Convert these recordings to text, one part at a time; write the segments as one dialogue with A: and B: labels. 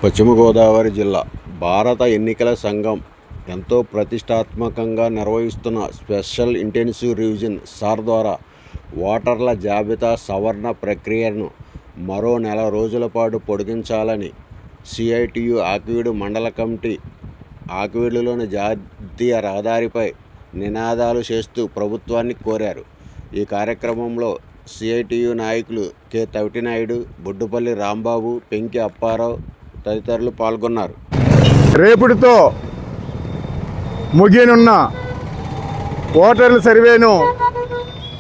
A: పశ్చిమ గోదావరి జిల్లా భారత ఎన్నికల సంఘం ఎంతో ప్రతిష్టాత్మకంగా నిర్వహిస్తున్న స్పెషల్ ఇంటెన్సివ్ రివిజన్ సార్ ద్వారా ఓటర్ల జాబితా సవరణ ప్రక్రియను మరో నెల రోజుల పాటు పొడిగించాలని సిఐటియు ఆకివీడు మండల కమిటీ ఆకివీడులోని జాతీయ రహదారిపై నినాదాలు చేస్తూ ప్రభుత్వాన్ని కోరారు. ఈ కార్యక్రమంలో సిఐటియు నాయకులు కె తవిటినాయుడు, బొడ్డుపల్లి రాంబాబు, పెంకి అప్పారావు తదితరులు పాల్గొన్నారు.
B: రేపటితో ముగియనున్న ఓటర్ల సర్వేను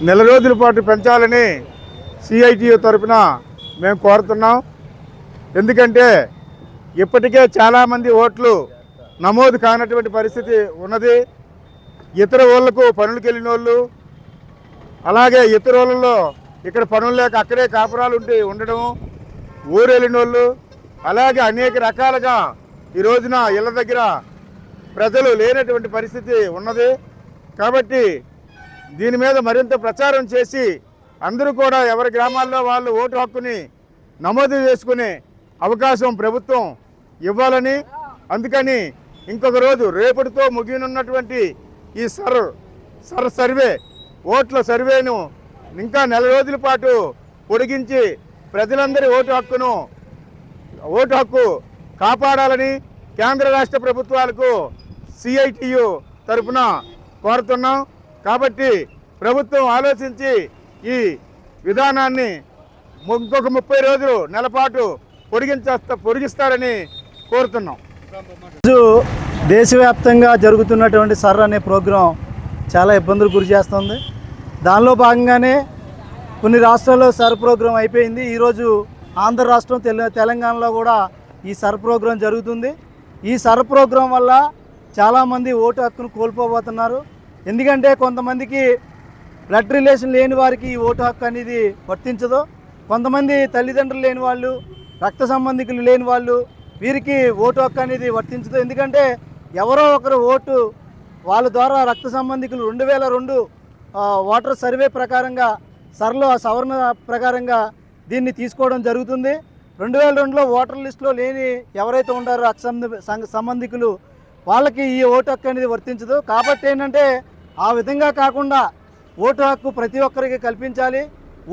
B: నెల రోజుల పాటు పెంచాలని సిఐటియు తరఫున మేము కోరుతున్నాం. ఎందుకంటే ఇప్పటికే చాలామంది ఓట్లు నమోదు కానటువంటి పరిస్థితి ఉన్నది. ఇతర ఊళ్ళకు పనులకు వెళ్ళిన వాళ్ళు, అలాగే ఇతర ఊళ్ళలో ఇక్కడ పనులు లేక అక్కడే కాపురాలు ఉండడం, ఊరు వెళ్ళిన వాళ్ళు, అలాగే అనేక రకాలుగా ఈ రోజున ఇళ్ళ దగ్గర ప్రజలు లేనటువంటి పరిస్థితి ఉన్నది. కాబట్టి దీని మీద మరింత ప్రచారం చేసి అందరూ కూడా ఎవరి గ్రామాల్లో వాళ్ళు ఓటు హక్కుని నమోదు చేసుకునే అవకాశం ప్రభుత్వం ఇవ్వాలని, అందుకని ఇంకొక రోజు రేపటితో ముగియనున్నటువంటి ఈ సర్వే ఓట్ల సర్వేను ఇంకా నెల రోజుల పాటు పొడిగించి ప్రజలందరి ఓటు హక్కు కాపాడాలని కేంద్ర రాష్ట్ర ప్రభుత్వాలకు సిఐటియు తరఫున కోరుతున్నాం. కాబట్టి ప్రభుత్వం ఆలోచించి ఈ విధానాన్ని ఇంకొక 30 రోజులు నెల పాటు పొడిగిస్తారని కోరుతున్నాం.
C: దేశవ్యాప్తంగా జరుగుతున్నటువంటి సర్ అనే ప్రోగ్రాం చాలా ఇబ్బందులు గురి చేస్తుంది. దానిలో భాగంగానే కొన్ని రాష్ట్రాల్లో సర్ ప్రోగ్రాం అయిపోయింది. ఈరోజు ఆంధ్ర రాష్ట్రం తెలంగాణలో కూడా ఈ సర్ ప్రోగ్రాం జరుగుతుంది. ఈ సర్ ప్రోగ్రాం వల్ల చాలామంది ఓటు హక్కును కోల్పోబోతున్నారు. ఎందుకంటే కొంతమందికి బ్లడ్ రిలేషన్ లేని వారికి ఈ ఓటు హక్కు అనేది వర్తించదు. కొంతమంది తల్లిదండ్రులు లేని వాళ్ళు, రక్త సంబంధికులు లేని వాళ్ళు, వీరికి ఓటు హక్కు అనేది వర్తించదు. ఎందుకంటే ఎవరో ఒకరు ఓటు వాళ్ళ ద్వారా రక్త సంబంధికులు 2002 ఓటర్ సర్వే ప్రకారంగా సర్లో సవరణ ప్రకారంగా దీన్ని తీసుకోవడం జరుగుతుంది. 2002లో ఓటర్ లిస్టులో లేని ఎవరైతే ఉంటారో రక్త సంబంధికులు వాళ్ళకి ఈ ఓటు హక్కు అనేది వర్తించదు. కాబట్టి ఏంటంటే ఆ విధంగా కాకుండా ఓటు హక్కు ప్రతి ఒక్కరికి కల్పించాలి.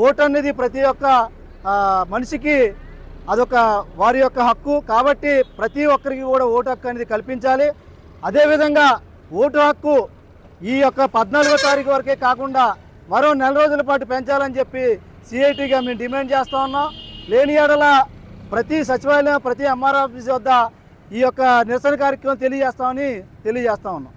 C: ఓటు అనేది ప్రతి ఒక్క మనిషికి అదొక వారి యొక్క హక్కు. కాబట్టి ప్రతి ఒక్కరికి కూడా ఓటు హక్కు అనేది కల్పించాలి. అదేవిధంగా ఓటు హక్కు ఈ యొక్క 14వ తారీఖు వరకే కాకుండా మరో నెల రోజుల పాటు పెంచాలని చెప్పి సిఐటిగా మేము డిమాండ్ చేస్తూ ఉన్నాం. లేని ఏడల ప్రతి సచివాలయం, ప్రతి ఎంఆర్ ఆఫీస్ వద్ద ఈ యొక్క నిరసన కార్యక్రమం తెలియజేస్తామని తెలియజేస్తా ఉన్నాం.